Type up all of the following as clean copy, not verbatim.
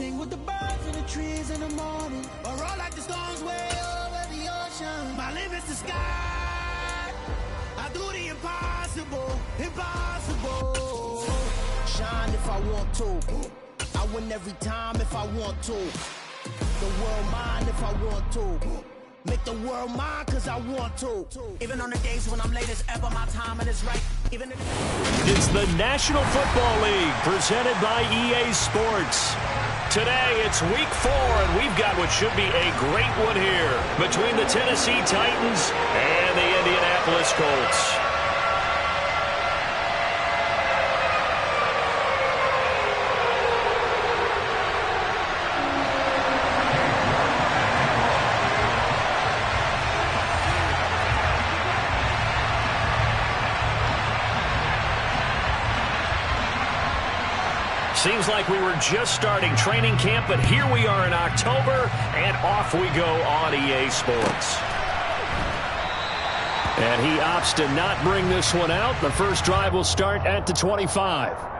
sing with the birds and the trees in the morning, or roll like the storms way over the ocean. My limit's the sky. I do the impossible, impossible. Shine if I want to. I win every time if I want to. The world mine if I want to. Make the world mine cause I want to. Even on the days when I'm late as ever, my timing is right. Even if it's the National Football League presented by EA Sports. Today it's week 4 and we've got what should be a great one here between the Tennessee Titans and the Indianapolis Colts. Seems like we were just starting training camp, but here we are in October, and off we go on EA Sports. And he opts to not bring this one out. The first drive will start at the 25.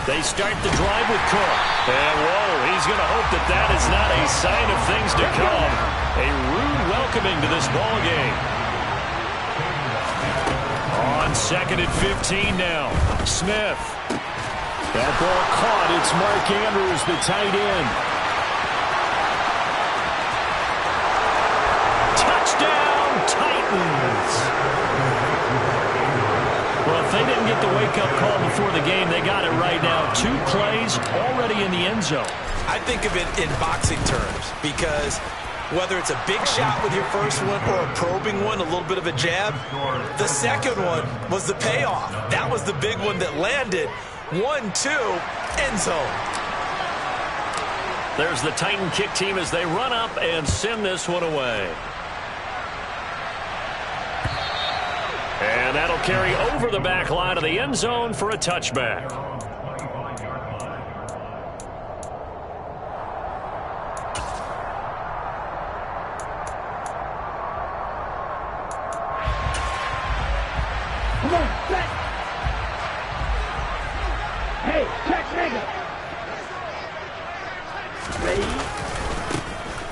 They start the drive with Cook. And whoa, he's going to hope that that is not a sign of things to come. A rude welcoming to this ball game. On 2nd and 15 now. Smith. That ball caught. It's Mark Andrews, the tight end. Touchdown, Titans. Well, if they didn't get the wake-up call before the game, they got it right now. 2 plays already in the end zone. I think of it in boxing terms because whether it's a big shot with your first one or a probing one, a little bit of a jab, the second one was the payoff. That was the big one that landed. 1-2, end zone. There's the Titan kick team as they run up and send this one away. And that'll carry over the back line of the end zone for a touchback. Come on, set. Hey, check, nigga. Ready?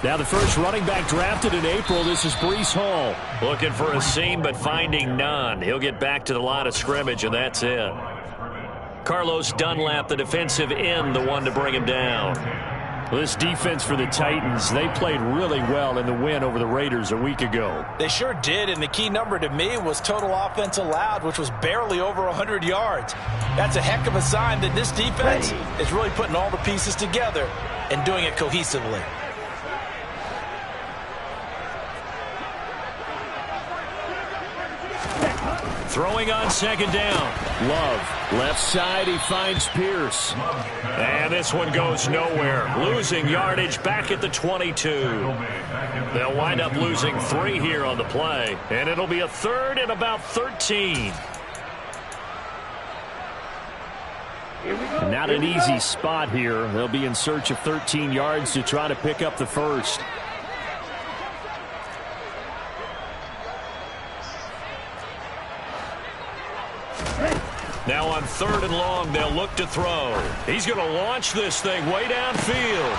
Now the first running back drafted in April, this is Breece Hall. Looking for a seam, but finding none. He'll get back to the line of scrimmage, and that's it. Carlos Dunlap, the defensive end, the one to bring him down. Well, this defense for the Titans, they played really well in the win over the Raiders a week ago. They sure did, and the key number to me was total offense allowed, which was barely over 100 yards. That's a heck of a sign that this defense is really putting all the pieces together and doing it cohesively. Throwing on 2nd down. Love. Left side, he finds Pierce. And this one goes nowhere. Losing yardage back at the 22. They'll wind up losing 3 here on the play. And it'll be a 3rd and about 13. Not an easy spot here. They'll be in search of 13 yards to try to pick up the first. Now on 3rd and long, they'll look to throw. He's going to launch this thing way downfield.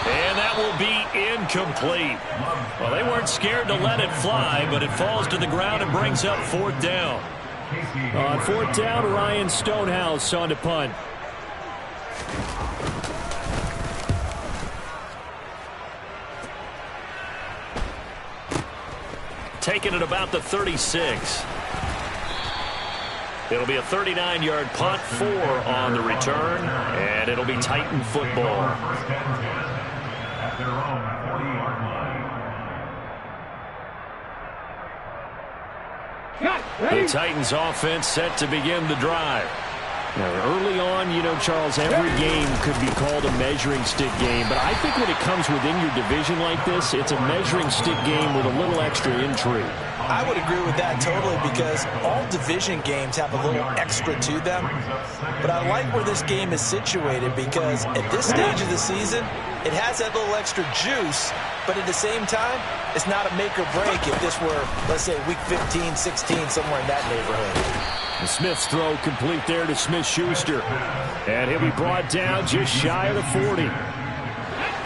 And that will be incomplete. Well, they weren't scared to let it fly, but it falls to the ground and brings up 4th down. On 4th down, Ryan Stonehouse on to punt. Taking it about the 36. It'll be a 39-yard punt, 4 on the return, and it'll be Titan football. The Titans offense set to begin the drive. Early on, Charles, every game could be called a measuring stick game. But I think when it comes within your division like this, it's a measuring stick game with a little extra intrigue. I would agree with that totally because all division games have a little extra to them. But I like where this game is situated because at this stage of the season, it has that little extra juice. But at the same time, it's not a make or break if this were, let's say, week 15, 16, somewhere in that neighborhood. And Smith's throw complete there to Smith-Schuster. And he'll be brought down just shy of the 40.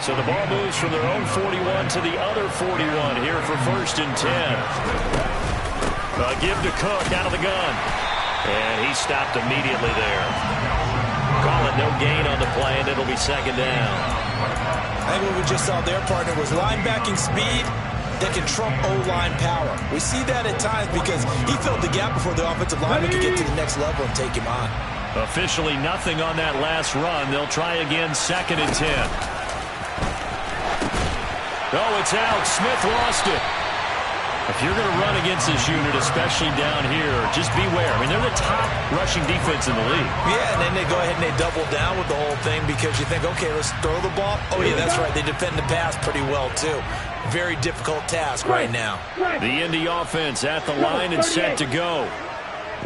So the ball moves from their own 41 to the other 41 here for 1st and 10. Give to Cook out of the gun. And he stopped immediately there. Call it no gain on the play, and it'll be 2nd down. I think what we just saw their partner was linebacking speed that can trump O-line power. We see that at times because he filled the gap before the offensive lineman could get to the next level and take him on. Officially nothing on that last run. They'll try again 2nd and 10. Oh, it's out. Smith lost it. If you're going to run against this unit, especially down here, just beware. I mean, they're the top rushing defense in the league. Yeah, and then they go ahead and they double down with the whole thing because you think, okay, let's throw the ball. Oh, yeah, that's right. They defend the pass pretty well, too. Very difficult task right now. The Indy offense at the line and set to go.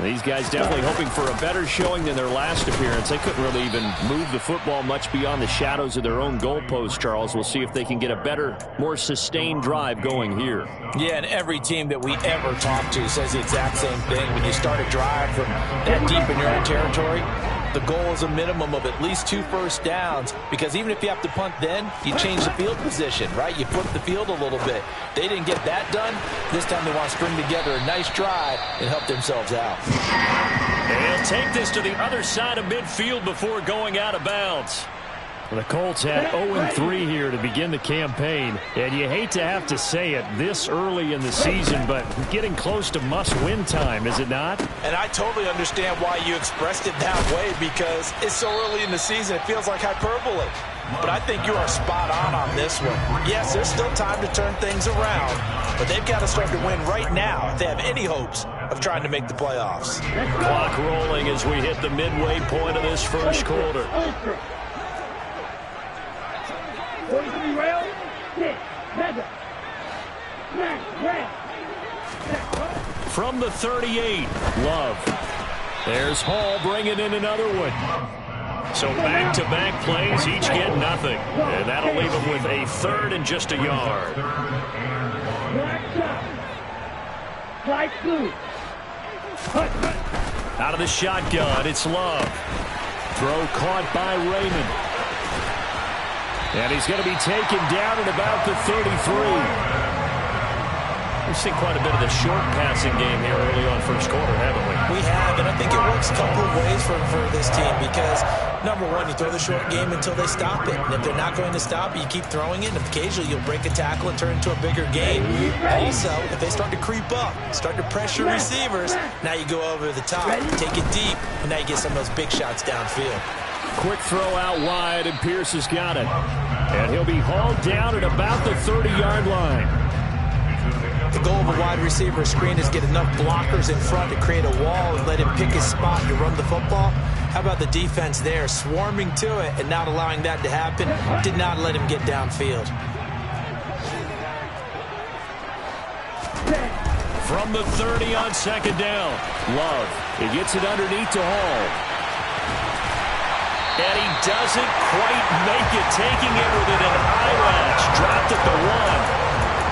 These guys definitely hoping for a better showing than their last appearance. They couldn't really even move the football much beyond the shadows of their own goalpost, Charles. We'll see if they can get a better, more sustained drive going here. Yeah, and every team that we ever talk to says the exact same thing. When you start a drive from that deep in your own territory, the goal is a minimum of at least 2 first downs because even if you have to punt then, you change the field position, right? You flip the field a little bit. They didn't get that done. This time they want to string together a nice drive and help themselves out. They'll take this to the other side of midfield before going out of bounds. The Colts had 0-3 here to begin the campaign, and you hate to have to say it this early in the season, but getting close to must-win time, is it not? And I totally understand why you expressed it that way because it's so early in the season, it feels like hyperbole. But I think you are spot on this one. Yes, there's still time to turn things around, but they've got to start to win right now if they have any hopes of trying to make the playoffs. Clock rolling as we hit the midway point of this first quarter. From the 38, Love. There's Hall bringing in another one. So back-to-back plays, each get nothing. And that'll leave them with a 3rd and just a yard. Out of the shotgun, it's Love. Throw caught by Raymond. And he's going to be taken down at about the 33. We've seen quite a bit of the short passing game here early on first quarter, haven't we? We have, and I think it works a couple of ways for this team because, number one, you throw the short game until they stop it. And if they're not going to stop it, you keep throwing it. And occasionally you'll break a tackle and turn it into a bigger gain. Also, if they start to creep up, start to pressure receivers, now you go over the top, take it deep, and now you get some of those big shots downfield. Quick throw out wide, and Pierce has got it. And he'll be hauled down at about the 30-yard line. The goal of a wide receiver screen is get enough blockers in front to create a wall and let him pick his spot to run the football. How about the defense there, swarming to it and not allowing that to happen? Did not let him get downfield. From the 30 on 2nd down, Love. He gets it underneath to Hall. And he doesn't quite make it, taking it with an eyelash. Dropped at the 1.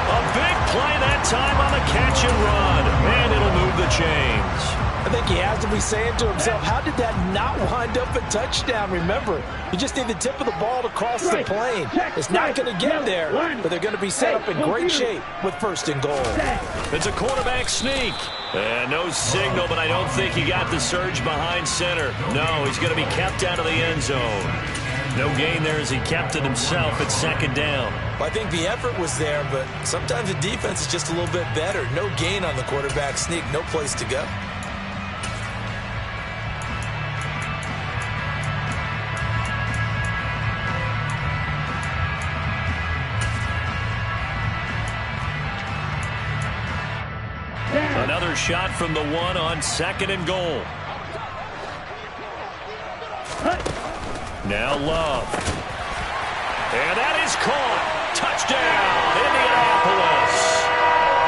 A big play that time on the catch and run. And it'll move the chains. I think he has to be saying to himself, how did that not wind up a touchdown? Remember, you just need the tip of the ball to cross the plane. It's not going to get there, but they're going to be set up in great shape with 1st and goal. It's a quarterback sneak. And no signal, but I don't think he got the surge behind center. No, he's going to be kept out of the end zone. No gain there as he kept it himself at 2nd down. Well, I think the effort was there, but sometimes the defense is just a little bit better. No gain on the quarterback sneak, no place to go. Another shot from the 1 on 2nd and goal. Now Love. And that is caught. Touchdown, Indianapolis.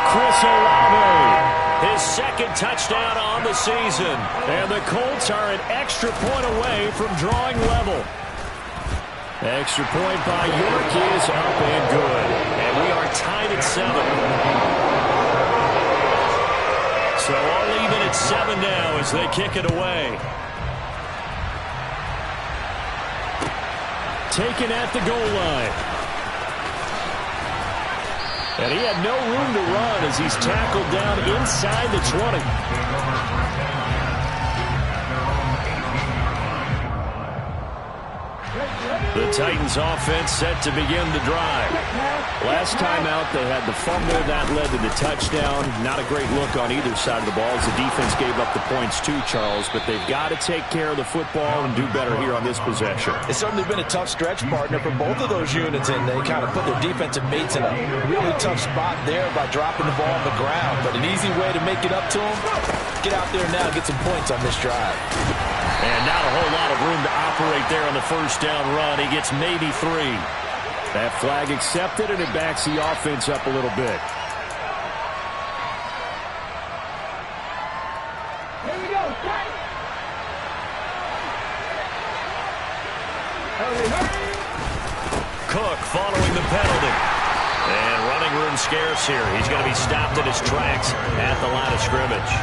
Chris Olave. His second touchdown on the season. And the Colts are an extra point away from drawing level. Extra point by York is up and good. And we are tied at 7. So all even at 7 now as they kick it away. Taken at the goal line. And he had no room to run as he's tackled down inside the 20. The Titans offense set to begin the drive. Last time out they had the fumble that led to the touchdown. Not a great look on either side of the ball as the defense gave up the points too, Charles, but they've got to take care of the football and do better here on this possession. It's certainly been a tough stretch, partner, for both of those units, and they kind of put their defensive mates in a really tough spot there by dropping the ball on the ground. But an easy way to make it up to them, get out there now and get some points on this drive. And not a whole lot of room to operate there on the first down run. He gets maybe 3. That flag accepted, and it backs the offense up a little bit. Here we go, Cook following the penalty. And running room scarce here. He's going to be stopped in his tracks at the line of scrimmage.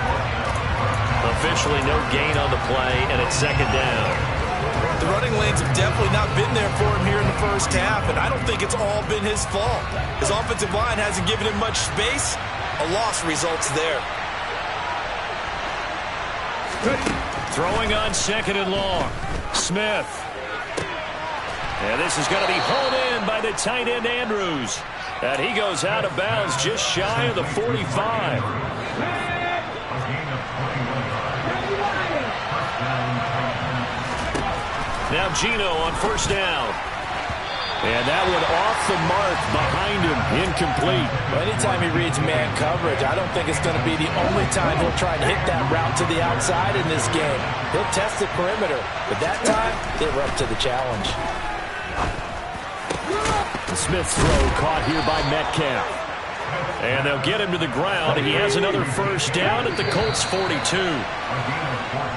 Officially no gain on the play, and it's second down. The running lanes have definitely not been there for him here in the first half, and I don't think it's all been his fault. His offensive line hasn't given him much space. A loss results there. Throwing on second and long. Smith. And this is going to be hauled in by the tight end Andrews. And he goes out of bounds just shy of the 45. Now Gino on first down. And that one off the mark behind him, incomplete. Well, anytime he reads man coverage, I don't think it's going to be the only time he'll try and hit that route to the outside in this game. He'll test the perimeter, but that time they were up to the challenge. Smith's throw caught here by Metcalf. And they'll get him to the ground. He has another first down at the Colts 42.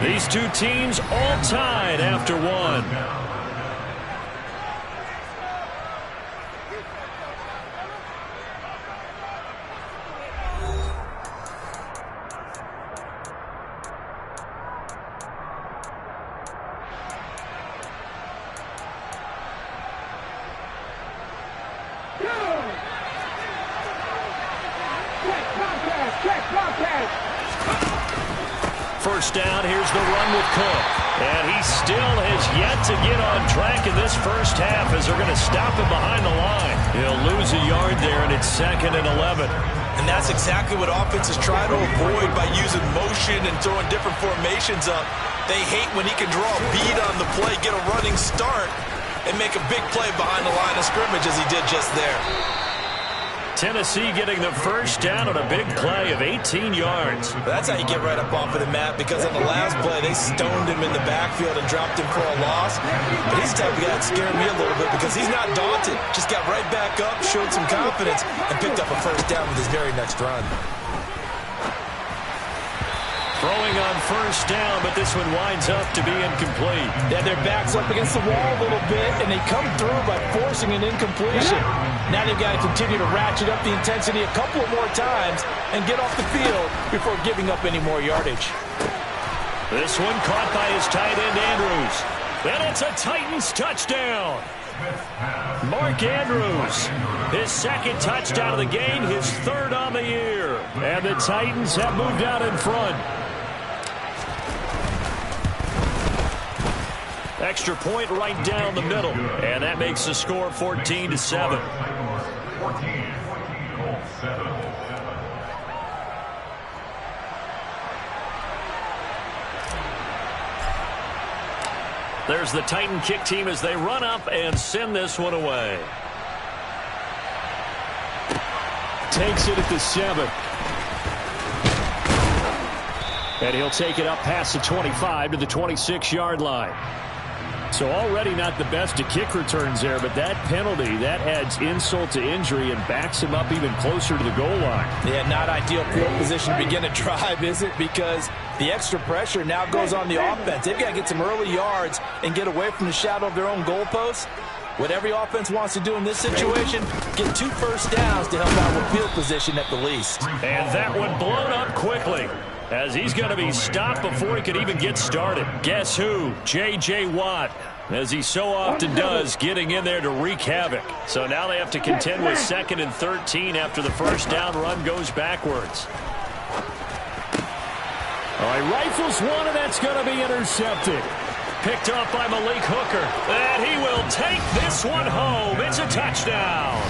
These two teams all tied after 1. First down, here's the run with Cook. And he still has yet to get on track in this first half as they're going to stop him behind the line. He'll lose a yard there, and it's second and 11. And that's exactly what offenses try to avoid by using motion and throwing different formations up. They hate when he can draw a bead on the play, get a running start, and make a big play behind the line of scrimmage as he did just there. Tennessee getting the first down on a big play of 18 yards. That's how you get right up off of the mat, because on the last play, they stoned him in the backfield and dropped him for a loss. But he's the type of guy that scared me a little bit because he's not daunted. Just got right back up, showed some confidence, and picked up a first down with his very next run. Throwing on first down, but this one winds up to be incomplete. Yeah, their back's up against the wall a little bit, and they come through by forcing an incompletion. Now they've got to continue to ratchet up the intensity a couple of more times and get off the field before giving up any more yardage. This one caught by his tight end, Andrews. And it's a Titans touchdown. Mark Andrews, his second touchdown of the game, his third on the year. And the Titans have moved out in front. Extra point right down the middle. And that makes the score 14-7. There's the Titan kick team as they run up and send this one away. Takes it at the 7. And he'll take it up past the 25 to the 26-yard line. So already not the best to kick returns there, but that penalty, that adds insult to injury and backs him up even closer to the goal line. Yeah, not ideal field position to begin a drive, is it? Because the extra pressure now goes on the offense. They've got to get some early yards and get away from the shadow of their own goalposts. What every offense wants to do in this situation, get 2 first downs to help out with field position at the least. And that one blown up quickly, as he's going to be stopped before he could even get started. Guess who? J.J. Watt, as he so often does, getting in there to wreak havoc. So now they have to contend with 2nd and 13 after the first down run goes backwards. All right, rifles one, and that's going to be intercepted. Picked up by Malik Hooker, and he will take this one home. It's a touchdown.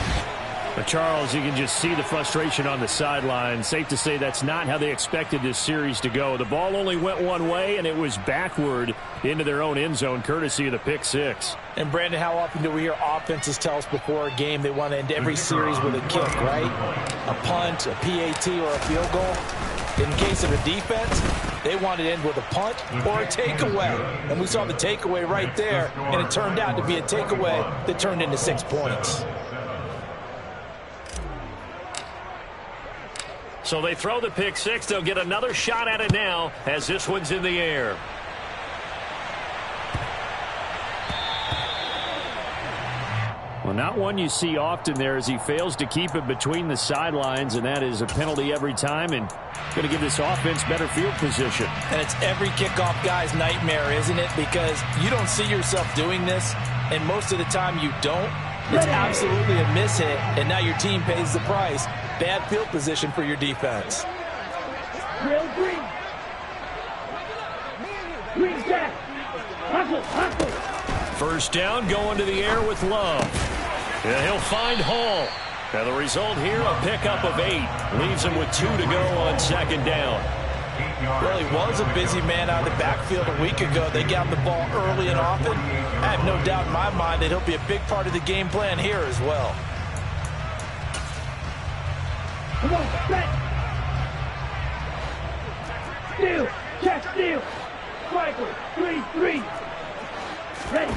But Charles, you can just see the frustration on the sideline. Safe to say that's not how they expected this series to go. The ball only went one way, and it was backward into their own end zone, courtesy of the pick six. And, Brandon, how often do we hear offenses tell us before a game they want to end every series with a kick, right? A punt, a PAT, or a field goal. In case of the defense, they wanted to end with a punt or a takeaway. And we saw the takeaway right there, and it turned out to be a takeaway that turned into 6 points. So they throw the pick six. They'll get another shot at it now as this one's in the air. Well, not one you see often there as he fails to keep it between the sidelines, and that is a penalty every time and going to give this offense better field position. And it's every kickoff guy's nightmare, isn't it? Because you don't see yourself doing this, and most of the time you don't. It's absolutely a mishit, and now your team pays the price. Bad field position for your defense. Real green. Green jack. Hustle, hustle. First down, going to the air with Love. And he'll find Hall. Now the result here, a pickup of 8. Leaves him with 2 to go on 2nd down. Well, he was a busy man out of the backfield a week ago. They got him the ball early and often. I have no doubt in my mind that he'll be a big part of the game plan here as well. Come on, set. Steal, check, steal. Striker, 3-3. Ready.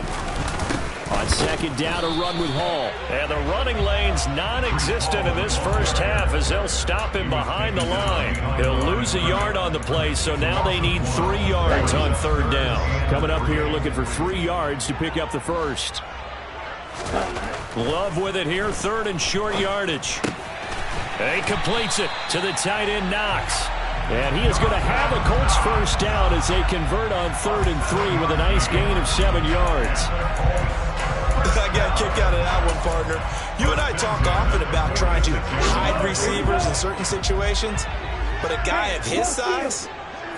On 2nd down, a run with Hall. And the running lane's non-existent in this first half as they'll stop him behind the line. He'll lose a yard on the play, so now they need 3 yards on 3rd down. Coming up here looking for 3 yards to pick up the first. Love with it here, 3rd and short yardage. And he completes it to the tight end, Knox. And he is going to have a Colts first down as they convert on 3rd and 3 with a nice gain of 7 yards. I got a kick out of that one, partner. You and I talk often about trying to hide receivers in certain situations, but a guy of his size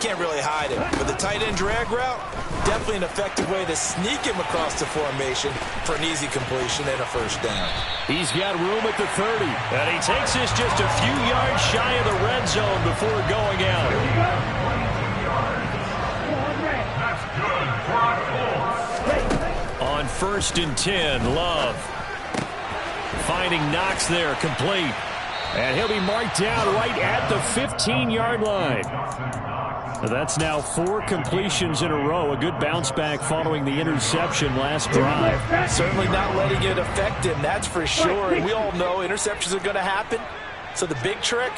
can't really hide him. But the tight end drag route, definitely an effective way to sneak him across the formation for an easy completion and a first down. He's got room at the 30, and he takes this just a few yards shy of the red zone before going out. On 1st and 10, Love finding Knox there, complete. And he'll be marked down right at the 15-yard line. That's now 4 completions in a row. A good bounce back following the interception last drive. Certainly not letting it affect him, that's for sure. And we all know interceptions are going to happen. So the big trick,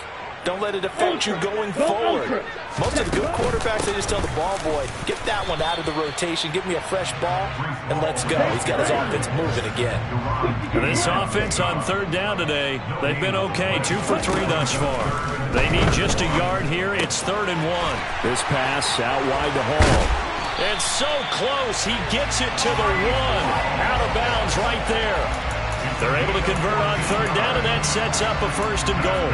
don't let it affect you going forward. Most of the good quarterbacks, they just tell the ball boy, get that one out of the rotation, give me a fresh ball, and let's go. He's got his offense moving again. This offense on 3rd down today, they've been okay, 2 for 3 thus far. They need just a yard here. It's 3rd and 1. This pass out wide to Hall. It's so close. He gets it to the 1. Out of bounds right there. They're able to convert on 3rd down, and that sets up a 1st and goal.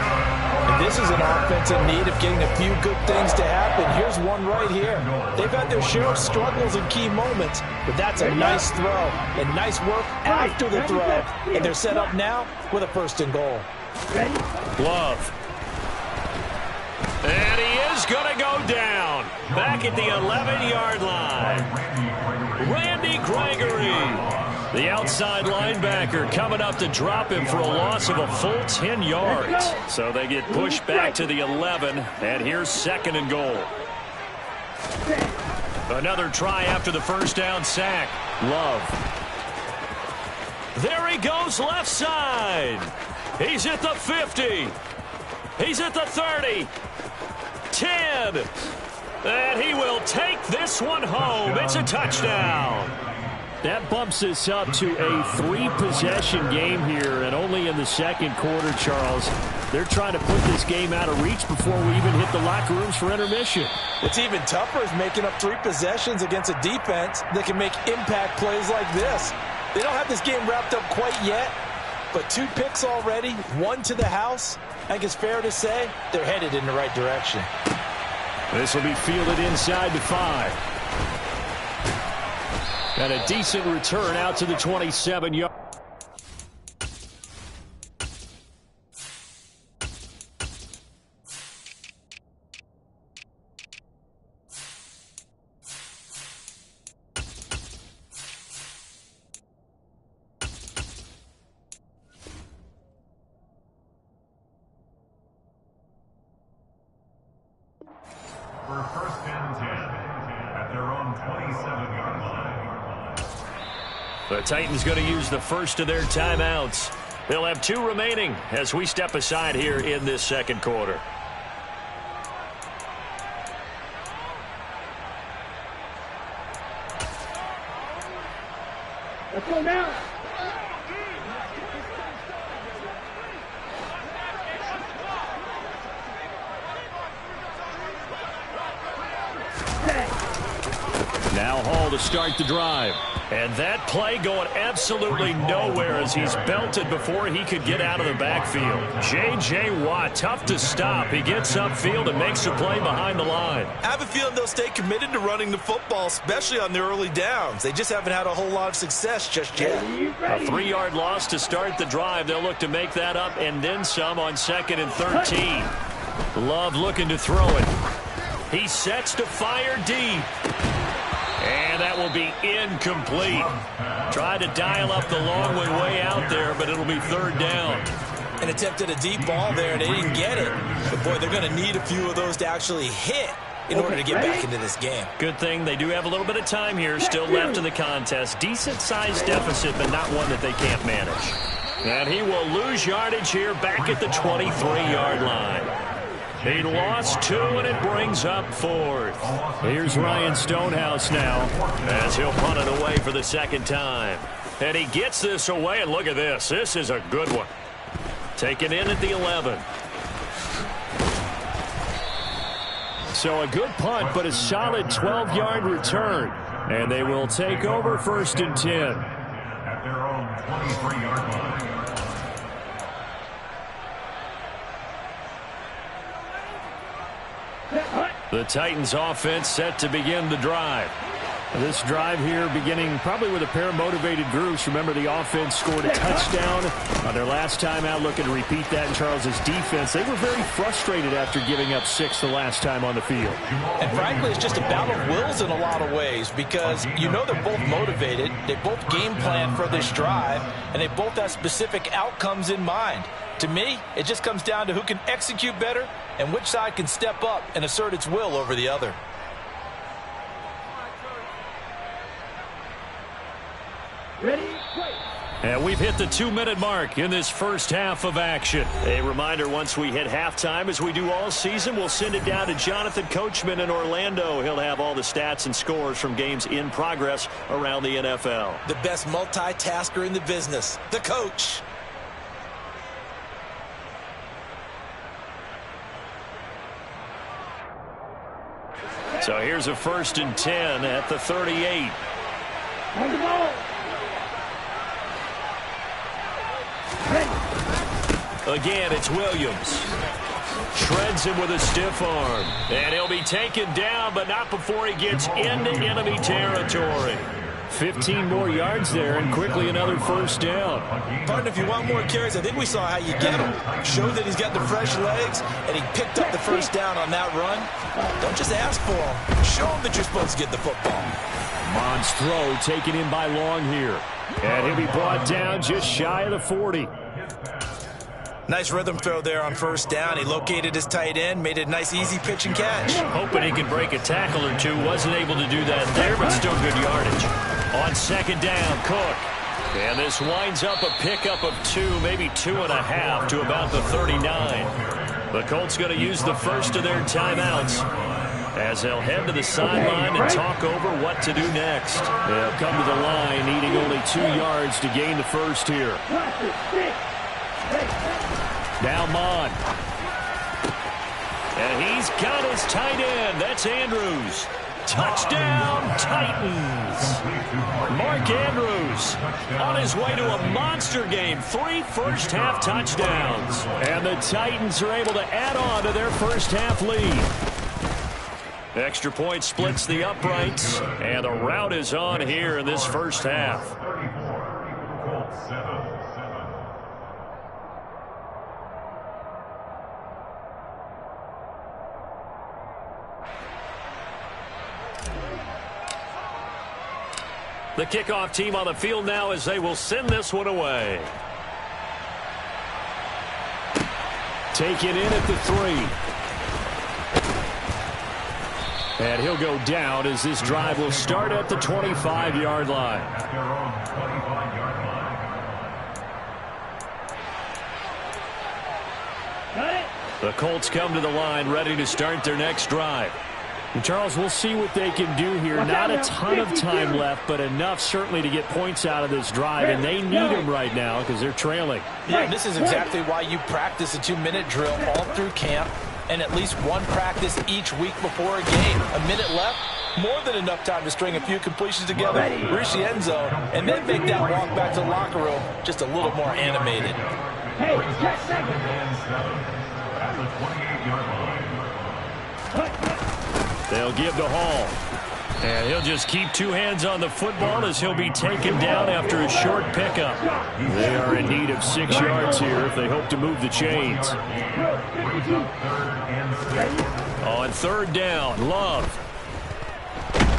And this is an offense in need of getting a few good things to happen. Here's one right here. They've had their share of struggles in key moments, but that's a nice throw and nice work after the throw. And they're set up now with a 1st and goal. Love. And he is going to go down. Back at the 11-yard line. Randy Gregory. The outside linebacker coming up to drop him for a loss of a full 10 yards. So they get pushed back to the 11, and here's 2nd and goal. Another try after the first down sack. Love. There he goes left side. He's at the 50. He's at the 30. 10. And he will take this one home. It's a touchdown. That bumps us up to a 3-possession game here, and only in the second quarter, Charles. They're trying to put this game out of reach before we even hit the locker rooms for intermission. What's even tougher is making up 3 possessions against a defense that can make impact plays like this. They don't have this game wrapped up quite yet, but 2 picks already, 1 to the house. I think it's fair to say they're headed in the right direction. This will be fielded inside the 5. And a decent return out to the 27-yard. For first and 10 at their own 27-yard line. The Titans going to use the first of their timeouts. They'll have 2 remaining as we step aside here in this second quarter. Let's go now. Now Hall to start the drive. And that play going absolutely nowhere as he's belted before he could get out of the backfield. J.J. Watt, tough to stop. He gets upfield and makes a play behind the line. I have a feeling they'll stay committed to running the football, especially on their early downs. They just haven't had a whole lot of success just yet. A 3-yard loss to start the drive. They'll look to make that up and then some on 2nd and 13. Love looking to throw it. He sets to fire deep. And that will be incomplete. Tried to dial up the long one way out there, but it'll be 3rd down. An attempt at a deep ball there, and they didn't get it. But, boy, they're going to need a few of those to actually hit in order to get back into this game. Good thing they do have a little bit of time here still left in the contest. Decent-sized deficit, but not one that they can't manage. And he will lose yardage here back at the 23-yard line. He lost 2, and it brings up 4th. Here's Ryan Stonehouse now as he'll punt it away for the 2nd time. And he gets this away, and look at this. This is a good one. Taken in at the 11. So a good punt, but a solid 12-yard return. And they will take over 1st and 10. At their own 23-yard line. The Titans offense set to begin the drive. This drive here beginning probably with a pair of motivated groups. Remember, the offense scored a touchdown on their last time out. Looking to repeat that in Charles's defense. They were very frustrated after giving up 6 the last time on the field. And frankly, it's just a battle of wills in a lot of ways because you know they're both motivated. They both game plan for this drive, and they both have specific outcomes in mind. To me, it just comes down to who can execute better and which side can step up and assert its will over the other. Ready, play. And we've hit the 2-minute mark in this first half of action. A reminder, once we hit halftime, as we do all season, we'll send it down to Jonathan Coachman in Orlando. He'll have all the stats and scores from games in progress around the NFL. The best multitasker in the business, the coach. So here's a 1st and 10 at the 38. On the ball. Again, it's Williams. Shreds him with a stiff arm. And he'll be taken down, but not before he gets into enemy territory. 15 more yards there, and quickly another 1st down. Partner, if you want more carries, I think we saw how you get him. Show that he's got the fresh legs, and he picked up the 1st down on that run. Don't just ask for him. Show him that you're supposed to get the football. Mons throw taken in by Long here. And he'll be brought down just shy of the 40. Nice rhythm throw there on 1st down. He located his tight end, made a nice easy pitch and catch. Hoping he could break a tackle or two. Wasn't able to do that there, but still good yardage. On second down, Cook. And this winds up a pickup of 2, maybe 2.5 to about the 39. The Colts going to use the first of their timeouts as they'll head to the sideline and talk over what to do next. They'll come to the line needing only 2 yards to gain the first here. Now Mon. And he's got his tight end. That's Andrews. Touchdown, Titans. Mark Andrews on his way to a monster game. 3 first-half touchdowns. And the Titans are able to add on to their first-half lead. Extra point splits the uprights. And the rout is on here in this first half. 34, Colts 7. The kickoff team on the field now as they will send this one away. Take it in at the 3. And he'll go down as this drive will start at the 25-yard line. At their own 25-yard line. Got it. The Colts come to the line ready to start their next drive. And Charles, we'll see what they can do here. Not a ton of time left, but enough certainly to get points out of this drive, and they need them right now because they're trailing. Yeah, this is exactly why you practice a 2-minute drill all through camp and at least one practice each week before a game. A minute left, more than enough time to string a few completions together, reach the end zone, and then make that walk back to the locker room just a little more animated. Hey, check second. And 7 at the 28-yard line. They'll give to Hall. And he'll just keep 2 hands on the football as he'll be taken down after a short pickup. They are in need of 6 yards here if they hope to move the chains. On third down, Love.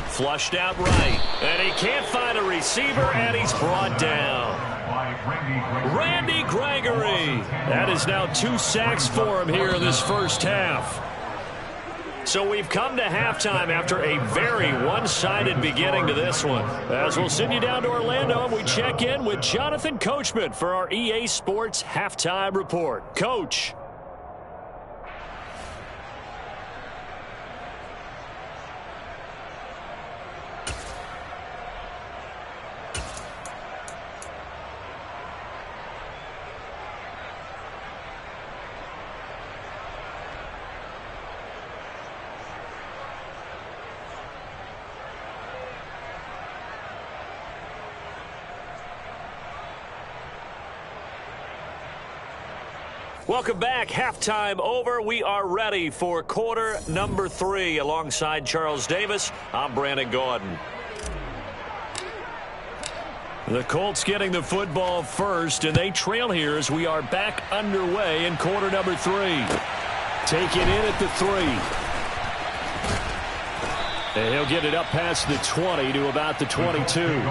Flushed out right. And he can't find a receiver, and he's brought down. Randy Gregory. That is now 2 sacks for him here in this first half. So we've come to halftime after a very one-sided beginning to this one. As we'll send you down to Orlando, and we check in with Jonathan Coachman for our EA Sports Halftime Report. Coach. Welcome back. Halftime over. We are ready for quarter number 3. Alongside Charles Davis, I'm Brandon Gordon. The Colts getting the football first, and they trail here as we are back underway in quarter number 3. Take it in at the 3. And he'll get it up past the 20 to about the 22. First down 10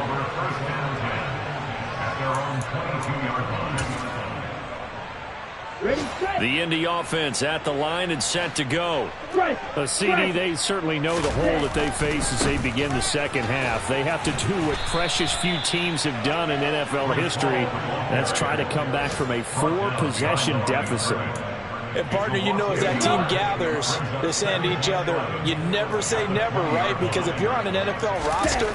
at their own 22-yard line. The Indy offense at the line and set to go. A CD, they certainly know the hole that they face as they begin the second half. They have to do what precious few teams have done in NFL history. That's try to come back from a 4-possession deficit. And, partner, you know as that team gathers, they're saying to each other, you never say never, right? Because if you're on an NFL roster,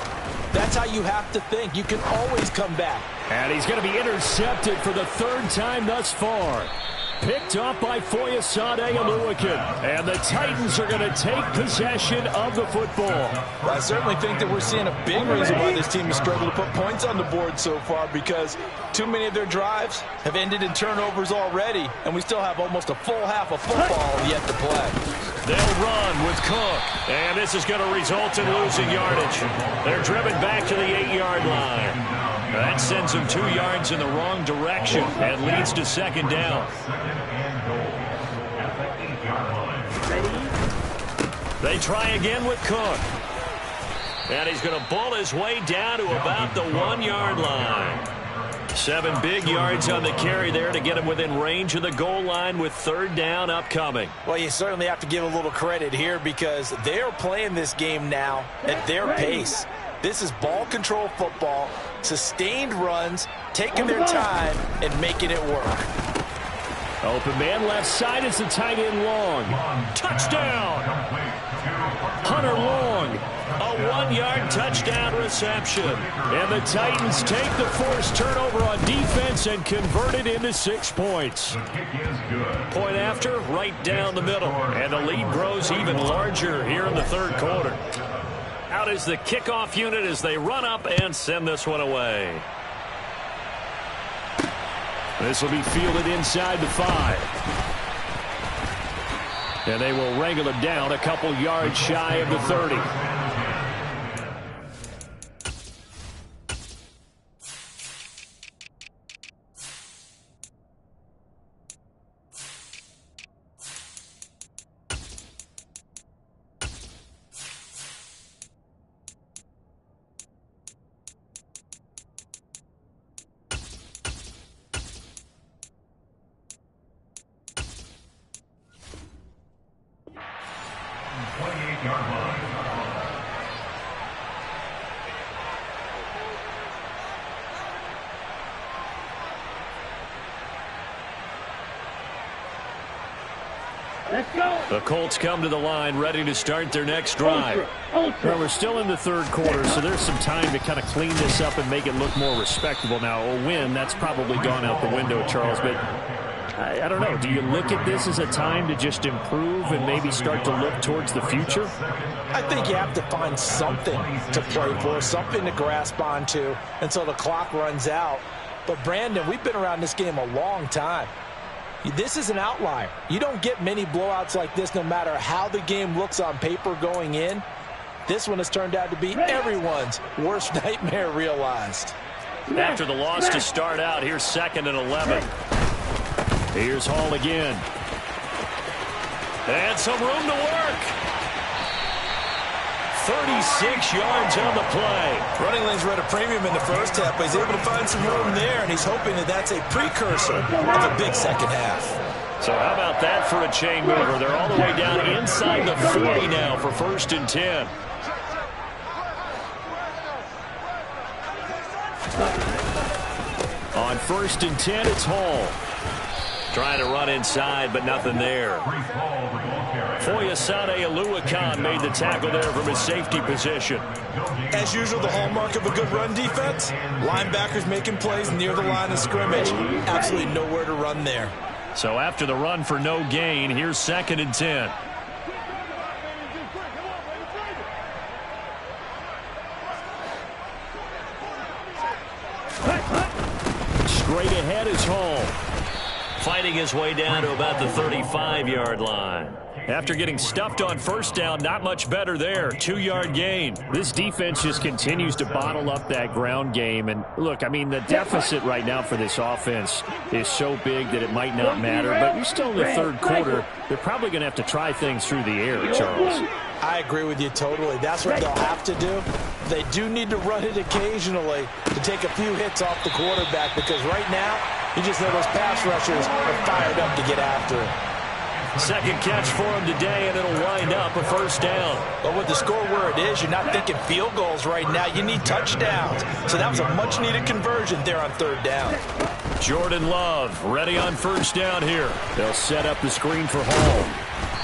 that's how you have to think. You can always come back. And he's going to be intercepted for the 3rd time thus far. Picked off by Foyesade Oluwakin. And the Titans are going to take possession of the football. Well, I certainly think that we're seeing a big reason why this team has struggled to put points on the board so far, because too many of their drives have ended in turnovers already, and we still have almost a full half of football yet to play. They'll run with Cook, and this is going to result in losing yardage. They're driven back to the 8-yard line. That sends them 2 yards in the wrong direction and leads to second down. They try again with Cook. And he's going to bull his way down to about the 1-yard line. 7 big yards on the carry there to get him within range of the goal line with 3rd down upcoming. Well, you certainly have to give a little credit here because they're playing this game now at their pace. This is ball control football, sustained runs, taking their time, and making it work. Open man left side is the tight end Long. Touchdown! Hunter Long, a 1-yard touchdown reception. And the Titans take the forced turnover on defense and convert it into 6 points. Point after, right down the middle. And the lead grows even larger here in the third quarter. Out is the kickoff unit as they run up and send this one away. This will be fielded inside the 5. And they will wrangle it down a couple yards shy of the 30. Let's go. The Colts come to the line ready to start their next drive. Well, we're still in the third quarter, so there's some time to kind of clean this up and make it look more respectable. Now, a win, that's probably gone out the window, Charles, but I don't know. Do you look at this as a time to just improve and maybe start to look towards the future? I think you have to find something to play for, something to grasp onto until the clock runs out. But, Brandon, we've been around this game a long time. This is an outlier. You don't get many blowouts like this no matter how the game looks on paper going in. This one has turned out to be everyone's worst nightmare realized. After the loss to start out, here's 2nd and 11. Here's Hall again. And some room to work. 36 yards on the play. Running lanes were at a premium in the first half, but he's able to find some room there, and he's hoping that that's a precursor of a big second half. So how about that for a chain mover? They're all the way down inside the 40 now for 1st and 10. On 1st and 10, it's Hall. Trying to run inside, but nothing there. Foyesade Oluwakan made the tackle there from his safety position. As usual, the hallmark of a good run defense, linebackers making plays near the line of scrimmage. Absolutely nowhere to run there. So after the run for no gain, here's 2nd and 10. Straight ahead is Hall. Fighting his way down to about the 35-yard line. After getting stuffed on 1st down, not much better there. 2-yard gain. This defense just continues to bottle up that ground game. And look, I mean, the deficit right now for this offense is so big that it might not matter. But you're still in the third quarter. They're probably going to have to try things through the air, Charles. I agree with you totally. That's what they'll have to do. They do need to run it occasionally to take a few hits off the quarterback, because right now, you just know those pass rushers are fired up to get after it. 2nd catch for him today, and it'll wind up a 1st down. But with the score where it is, you're not thinking field goals right now. You need touchdowns. So that was a much-needed conversion there on 3rd down. Jordan Love ready on 1st down here. They'll set up the screen for Hall.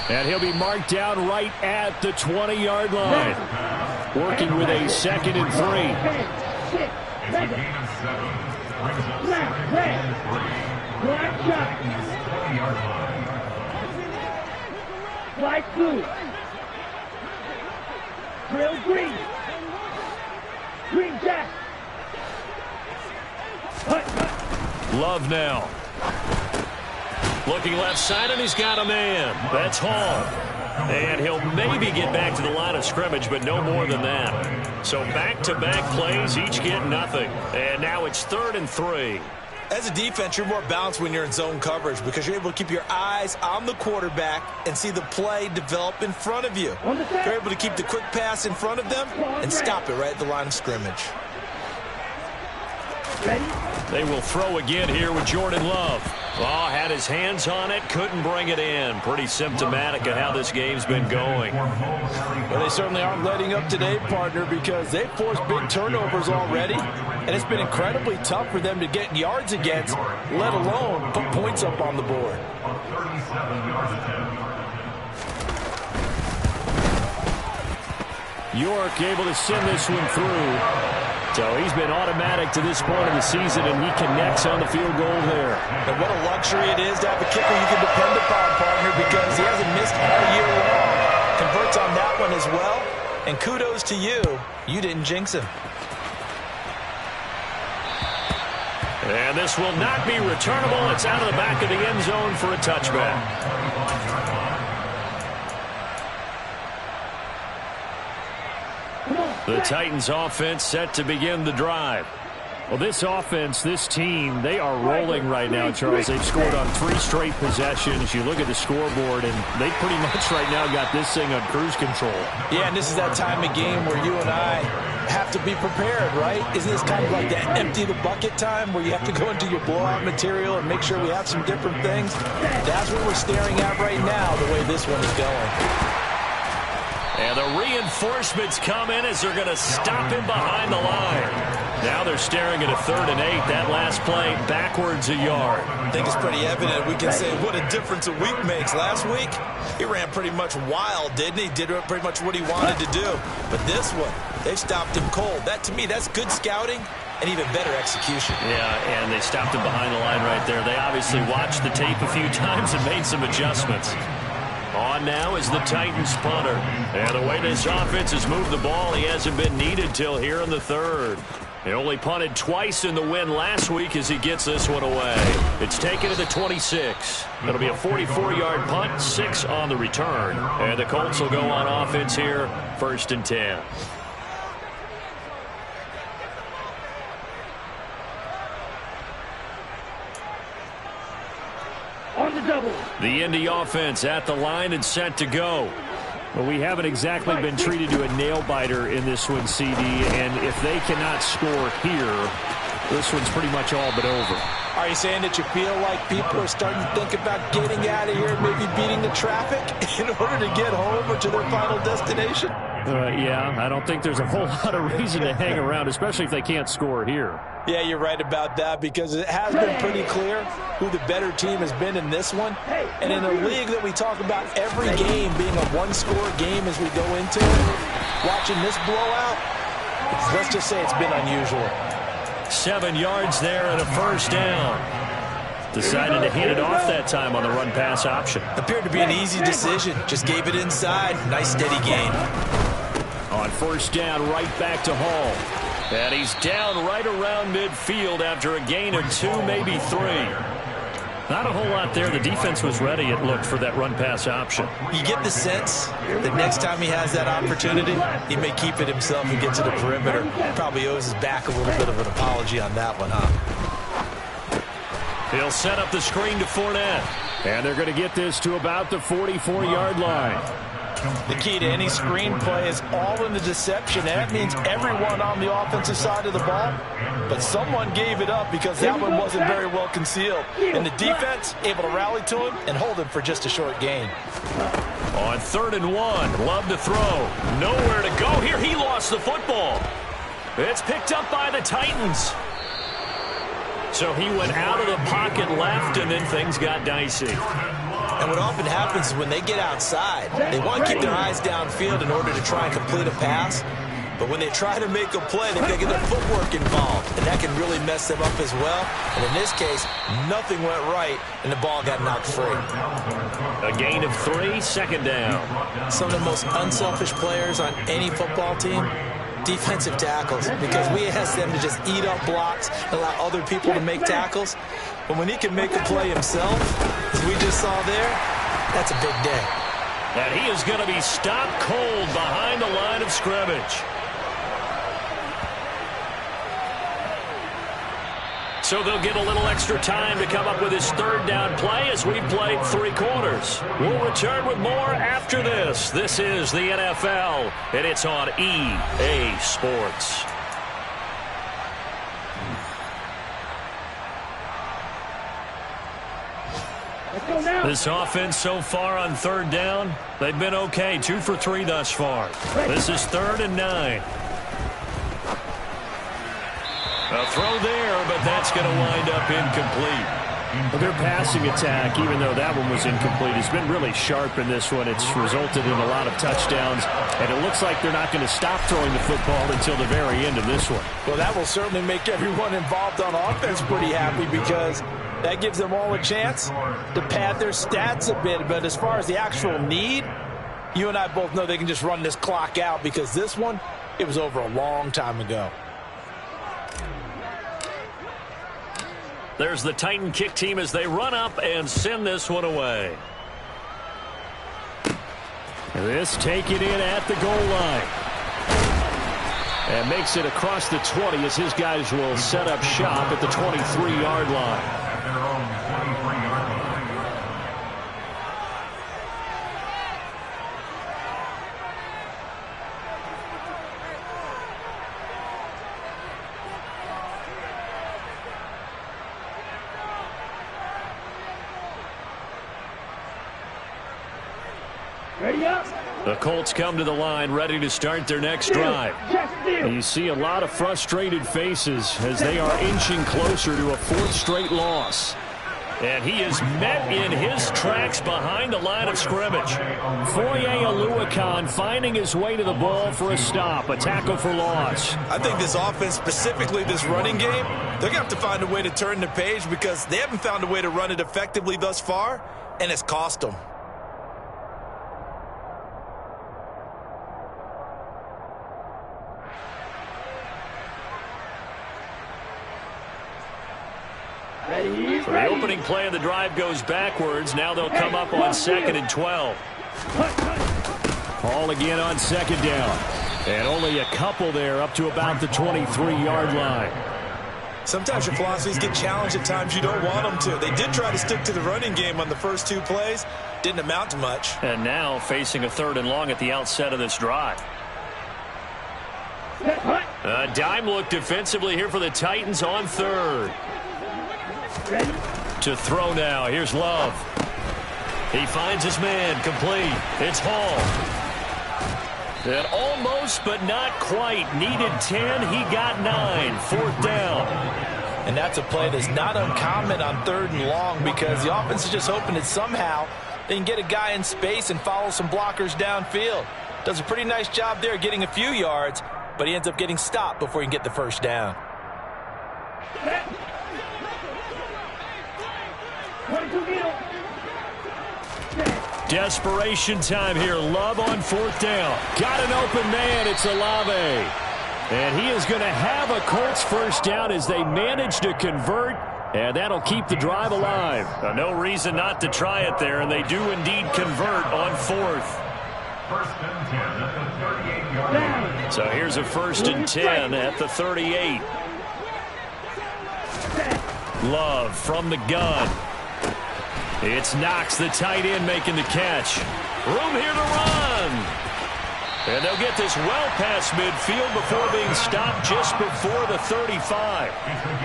And he'll be marked down right at the 20-yard line. Working with a 2nd and 3. Light blue. Drill green. Green jack. Love now. Looking left side, and he's got a man. That's Hall. And he'll maybe get back to the line of scrimmage, but no more than that. So back-to-back plays, each get nothing. And now it's 3rd and 3. As a defense, you're more balanced when you're in zone coverage because you're able to keep your eyes on the quarterback and see the play develop in front of you. You're able to keep the quick pass in front of them and stop it right at the line of scrimmage. Ready? They will throw again here with Jordan Love. Oh, had his hands on it, couldn't bring it in. Pretty symptomatic of how this game's been going. Well, they certainly aren't letting up today, partner, because they've forced big turnovers already, and it's been incredibly tough for them to get yards against, let alone put points up on the board. York able to send this one through. So he's been automatic to this point of the season, and he connects on the field goal there. And what a luxury it is to have a kicker you can depend upon, partner, because he hasn't missed all year long. Converts on that one as well. And kudos to you. You didn't jinx him. And this will not be returnable. It's out of the back of the end zone for a touchback. The Titans offense set to begin the drive. Well, this offense, this team, they are rolling right now, Charles. They've scored on 3 straight possessions. You look at the scoreboard, and they pretty much right now got this thing on cruise control. Yeah, and this is that time of game where you and I have to be prepared, right? Isn't this kind of like that empty the bucket time where you have to go into your blowout material and make sure we have some different things? That's what we're staring at right now, the way this one is going. And the reinforcements come in as they're going to stop him behind the line. Now they're staring at a 3rd and 8. That last play backwards a yard. I think it's pretty evident. We can say what a difference a week makes. Last week, he ran pretty much wild, didn't he? Did pretty much what he wanted to do. But this one, they stopped him cold. That, to me, that's good scouting and even better execution. Yeah, and they stopped him behind the line right there. They obviously watched the tape a few times and made some adjustments. On now is the Titans punter. And the way this offense has moved the ball, he hasn't been needed till here in the 3rd. He only punted twice in the win last week as he gets this one away. It's taken to the 26. It'll be a 44-yard punt, 6 on the return. And the Colts will go on offense here, 1st and 10. On the double. The Indy offense at the line and set to go. Well, we haven't exactly been treated to a nail-biter in this one, CD, and if they cannot score here, this one's pretty much all but over. Are you saying that you feel like people are starting to think about getting out of here, maybe beating the traffic in order to get home or to their final destination? Yeah, I don't think there's a whole lot of reason to hang around, especially if they can't score here. Yeah, you're right about that, because it has been pretty clear who the better team has been in this one. And in a league that we talk about every game being a one-score game as we go into it, watching this blowout, let's just say it's been unusual. 7 yards there and a 1st down. Decided to hand it off that time on the run-pass option. Appeared to be an easy decision. Just gave it inside. Nice, steady gain. On 1st down, right back to Hall. And he's down right around midfield after a gain of 2, maybe 3. Not a whole lot there. The defense was ready, it looked, for that run-pass option. You get the sense that next time he has that opportunity, he may keep it himself and get to the perimeter. Probably owes his back a little bit of an apology on that one, huh? He'll set up the screen to Fournette. And they're going to get this to about the 44-yard line. The key to any screenplay is all in the deception. And that means everyone on the offensive side of the ball. But someone gave it up because that one wasn't very well concealed. And the defense able to rally to him and hold him for just a short gain. On 3rd and 1, Love to throw. Nowhere to go here. He lost the football. It's picked up by the Titans. So he went out of the pocket left, and then things got dicey. And what often happens is when they get outside, they want to keep their eyes downfield in order to try and complete a pass. But when they try to make a play, they've got to get their footwork involved, and that can really mess them up as well. And in this case, nothing went right, and the ball got knocked free. A gain of 3, 2nd down. Some of the most unselfish players on any football team, defensive tackles, because we ask them to just eat up blocks and allow other people to make tackles. But when he can make a play himself, as we just saw there, that's a big day. And he is going to be stopped cold behind the line of scrimmage. So they'll get a little extra time to come up with his 3rd down play as we played 3 quarters. We'll return with more after this. This is the NFL, and it's on EA Sports. Let's go now. This offense so far on third down, they've been okay. 2 for 3 thus far. This is 3rd and 9. A throw there, but that's going to wind up incomplete. Well, their passing attack, even though that one was incomplete, has been really sharp in this one. It's resulted in a lot of touchdowns, and it looks like they're not going to stop throwing the football until the very end of this one. Well, that will certainly make everyone involved on offense pretty happy because that gives them all a chance to pad their stats a bit. But as far as the actual need, you and I both know they can just run this clock out because this one, it was over a long time ago. There's the Titan kick team as they run up and send this one away. This taken in at the goal line. And makes it across the 20 as his guys will set up shop at the 23-yard line. At their own 23-yard line. Ready up. The Colts come to the line ready to start their next drive. And you see a lot of frustrated faces as they are inching closer to a 4th straight loss. And he is met in his tracks behind the line of scrimmage. Foye Oluokun finding his way to the ball for a stop, a tackle for loss. I think this offense, specifically this running game, they're going to have to find a way to turn the page because they haven't found a way to run it effectively thus far, and it's cost them. So the opening play of the drive goes backwards. Now they'll come up on 2nd and 12. Ball again on 2nd down. And only a couple there up to about the 23-yard line. Sometimes your philosophies get challenged at times you don't want them to. They did try to stick to the running game on the first 2 plays. Didn't amount to much. And now facing a 3rd and long at the outset of this drive. A dime look defensively here for the Titans on 3rd. To throw now. Here's Love. He finds his man. Complete. It's Hall. And almost, but not quite. Needed 10. He got 9. 4th down. And that's a play that's not uncommon on 3rd and long because the offense is just hoping that somehow they can get a guy in space and follow some blockers downfield. Does a pretty nice job there getting a few yards, but he ends up getting stopped before he can get the 1st down. Desperation time here. Love on 4th down. Got an open man. It's Olave. And he is going to have a Colts 1st down as they manage to convert. And that'll keep the drive alive. No reason not to try it there. And they do indeed convert on 4th. 1st and 10 at the 38-yard line. So here's a 1st and 10 at the 38. Love from the gun. It's Knox, the tight end, making the catch. Room here to run. And they'll get this well past midfield before being stopped just before the 35.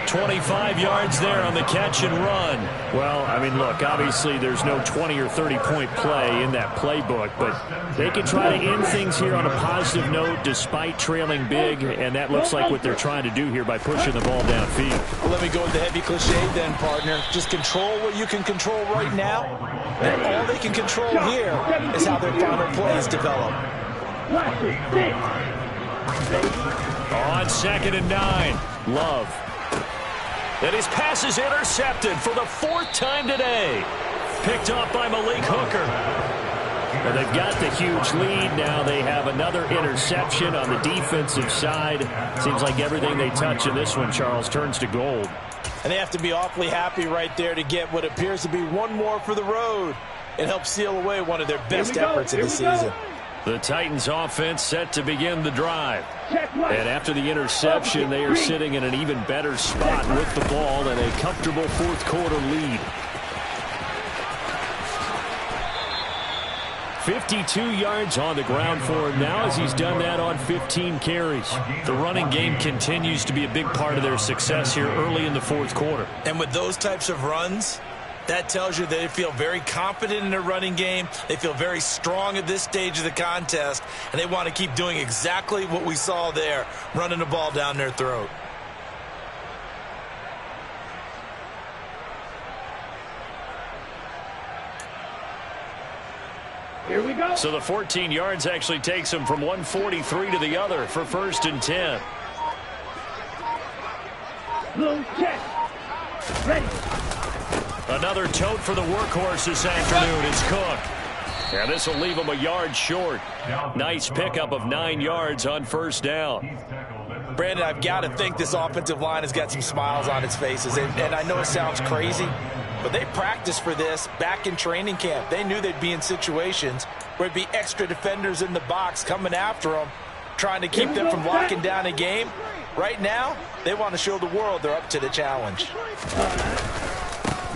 25 yards there on the catch and run. Well, I mean, look, obviously there's no 20 or 30-point play in that playbook, but they can try to end things here on a positive note despite trailing big, and that looks like what they're trying to do here by pushing the ball downfield. Well, let me go with the heavy cliche then, partner. Just control what you can control right now, and all they can control here is how their final plays develop. On 2nd and 9, Love. And his pass is intercepted for the 4th time today. Picked off by Malik Hooker. Well, they've got the huge lead now. They have another interception on the defensive side. Seems like everything they touch in this one, Charles, turns to gold. And they have to be awfully happy right there to get what appears to be one more for the road. It helps seal away one of their best efforts of the season. The Titans offense set to begin the drive. And after the interception, they are sitting in an even better spot with the ball and a comfortable 4th quarter lead. 52 yards on the ground for him now as he's done that on 15 carries. The running game continues to be a big part of their success here early in the 4th quarter. And with those types of runs, That tells you they feel very confident in their running game. They feel very strong at this stage of the contest, and they want to keep doing exactly what we saw there, running the ball down their throat. Here we go. So the 14 yards actually takes him from 143 to the other for 1st and 10. Blue check. Ready. Another tote for the workhorse this afternoon is Cook. And this will leave him a yard short. Nice pickup of 9 yards on 1st down. Brandon, I've got to think this offensive line has got some smiles on its faces. And I know it sounds crazy, but they practiced for this back in training camp. They knew they'd be in situations where it'd be extra defenders in the box coming after them, trying to keep them from locking down a game. Right now, they want to show the world they're up to the challenge.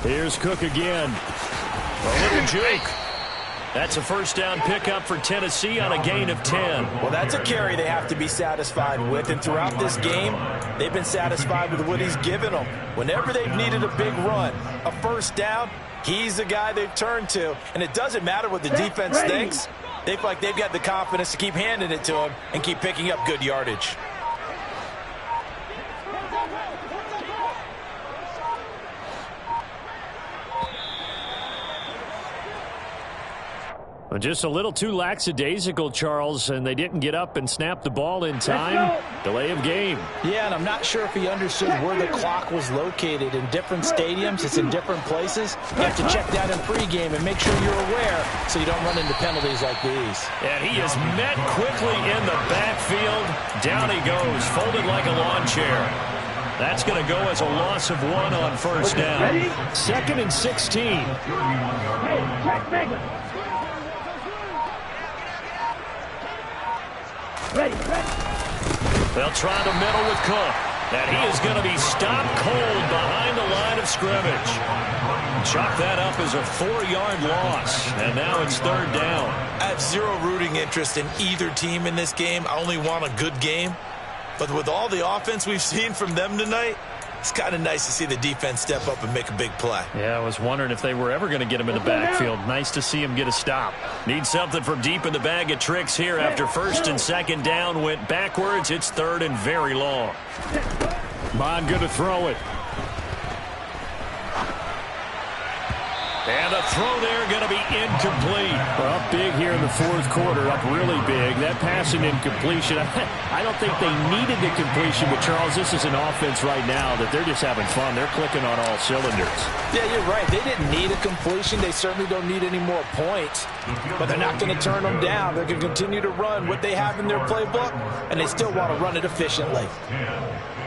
Here's Cook again. A little juke. That's a 1st down pickup for Tennessee on a gain of 10. Well, that's a carry they have to be satisfied with. And throughout this game, they've been satisfied with what he's given them. Whenever they've needed a big run, a 1st down, he's the guy they've turned to. And it doesn't matter what the defense thinks. They feel like they've got the confidence to keep handing it to him and keep picking up good yardage. Just a little too lackadaisical, Charles, and they didn't get up and snap the ball in time. Delay of game. Yeah, and I'm not sure if he understood where the clock was located. In different stadiums, it's in different places. You have to check that in pregame and make sure you're aware so you don't run into penalties like these. And he is met quickly in the backfield. Down he goes, folded like a lawn chair. That's going to go as a loss of 1 on 1st down. 2nd and 16. Hey, check Baker. Ready. They'll try the middle with Cook. And he is going to be stopped cold behind the line of scrimmage. Chalk that up as a 4-yard loss. And now it's 3rd down. I have zero rooting interest in either team in this game. I only want a good game. But with all the offense we've seen from them tonight, it's kind of nice to see the defense step up and make a big play. Yeah, I was wondering if they were ever going to get him in the backfield. Nice to see him get a stop. Need something from deep in the bag of tricks here after 1st and 2nd down went backwards. It's 3rd and very long. Bond going to throw it. And a throw there going to be incomplete. Well, up big here in the 4th quarter, up really big. That passing incompletion, I don't think they needed the completion, but Charles, this is an offense right now that they're just having fun. They're clicking on all cylinders. Yeah, you're right. They didn't need a completion. They certainly don't need any more points, but they're not going to turn them down. They're going to continue to run what they have in their playbook, and they still want to run it efficiently.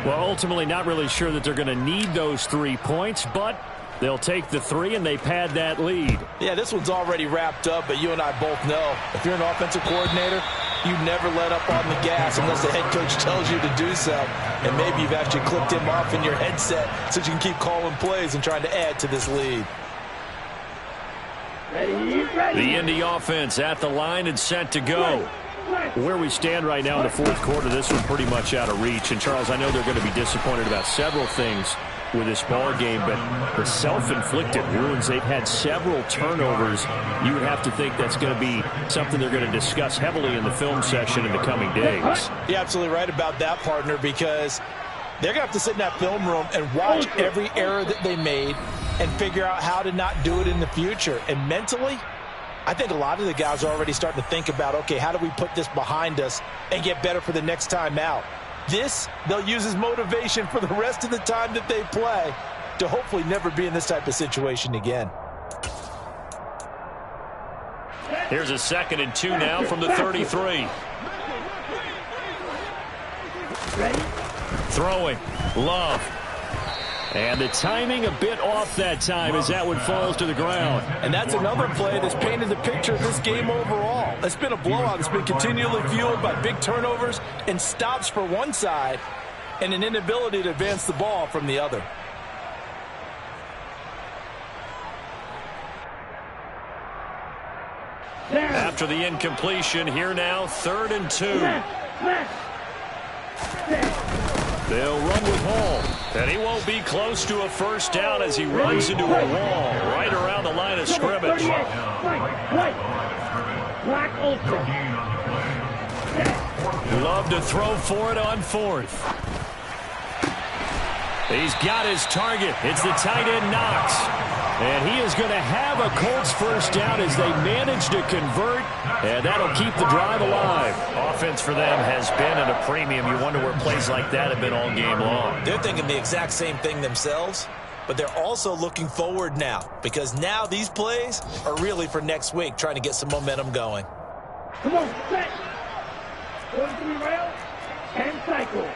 Well, ultimately not really sure that they're going to need those 3 points, but they'll take the 3 and they pad that lead. Yeah, this one's already wrapped up, but you and I both know if you're an offensive coordinator, you never let up on the gas unless the head coach tells you to do so. And maybe you've actually clicked him off in your headset so you can keep calling plays and trying to add to this lead. The Indy offense at the line and set to go. Where we stand right now in the 4th quarter, this one pretty much out of reach. And, Charles, I know they're going to be disappointed about several things with this ball game, but the self-inflicted wounds, they've had several turnovers. You would have to think that's going to be something they're going to discuss heavily in the film session in the coming days. You're absolutely right about that, partner, because they're going to have to sit in that film room and watch every error that they made and figure out how to not do it in the future. And mentally, I think a lot of the guys are already starting to think about, okay, how do we put this behind us and get better for the next time out? This, they'll use as motivation for the rest of the time that they play to hopefully never be in this type of situation again. Here's a 2nd and 2 now from the 33. Throwing. Love. And the timing a bit off that time as that one falls to the ground. And that's another play that's painted the picture of this game overall. It's been a blowout. It's been continually fueled by big turnovers and stops for one side and an inability to advance the ball from the other. After the incompletion, here now, 3rd and 2. They'll run with Hall. And he won't be close to a first down as he runs into a wall right around the line of scrimmage. Black ultra. Love to throw for it on fourth. He's got his target. It's the tight end Knox. And he is going to have a Colts first down as they manage to convert. And that'll keep the drive alive. Offense for them has been at a premium. You wonder where plays like that have been all game long. They're thinking the exact same thing themselves. But they're also looking forward now. Because now these plays are really for next week, trying to get some momentum going. Come on, set. 43 rail. 10 cycles.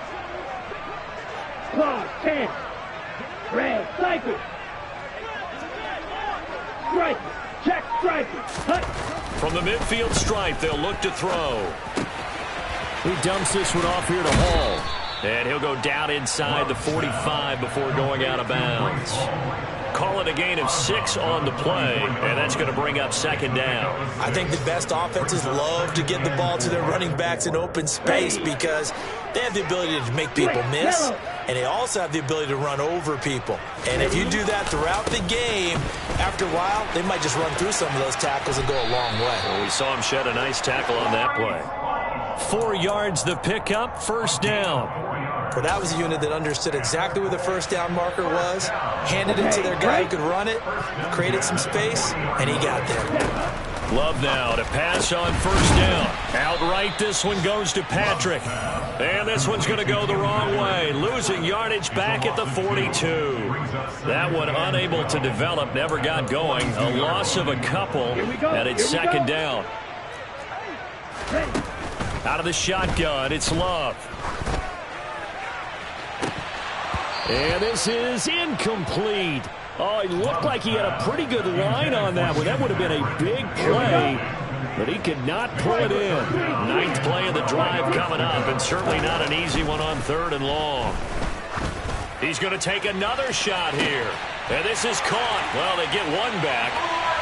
Claw, 10. Red, cycle. Stripe. Check, stripe. Hut. From the midfield stripe, they'll look to throw. He dumps this one off here to Hall. And he'll go down inside the 45 before going out of bounds. Call it a gain of 6 on the play, and that's going to bring up second down. I think the best offenses love to get the ball to their running backs in open space because they have the ability to make people miss, and they also have the ability to run over people. And if you do that throughout the game, after a while, they might just run through some of those tackles and go a long way. Well, we saw him shed a nice tackle on that play. 4 yards the pickup, first down. Well, that was a unit that understood exactly where the first down marker was, handed it to their guy who could run it, created some space, and he got there. Love now to pass on first down. Outright, this one goes to Patrick. And this one's going to go the wrong way. Losing yardage back at the 42. That one unable to develop, never got going. A loss of a couple, and it's second down. Out of the shotgun, it's Love. And this is incomplete. Oh, he looked like he had a pretty good line on that one. That would have been a big play, but he could not pull it in. 9th play of the drive coming up, and certainly not an easy one on 3rd and long. He's going to take another shot here. And this is caught. Well, they get one back,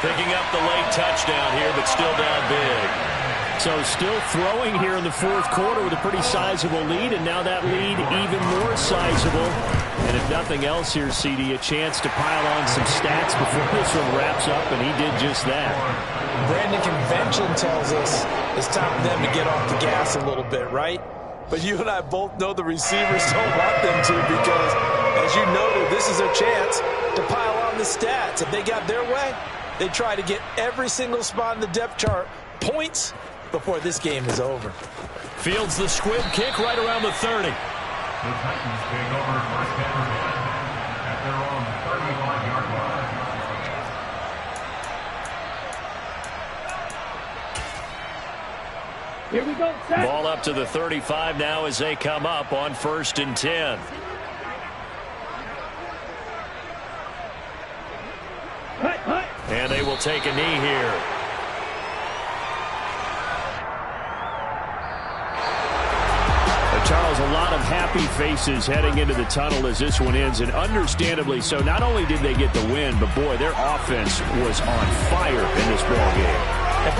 picking up the late touchdown here, but still down big. So still throwing here in the 4th quarter with a pretty sizable lead, and now that lead even more sizable. And if nothing else here, CD, a chance to pile on some stats before this one wraps up, and he did just that. Brandon, convention tells us it's time for them to get off the gas a little bit, right? But you and I both know the receivers don't want them to because, as you noted, this is their chance to pile on the stats. If they got their way, they try to get every single spot in the depth chart points before this game is over. Fields the squib kick right around the 30. The Titans take over first down at their own 35-yard line. Here we go, set. Ball up to the 35 now as they come up on 1st and 10. Hut. And they will take a knee here. Charles, a lot of happy faces heading into the tunnel as this one ends, and understandably so. Not only did they get the win, but boy, their offense was on fire in this ball game.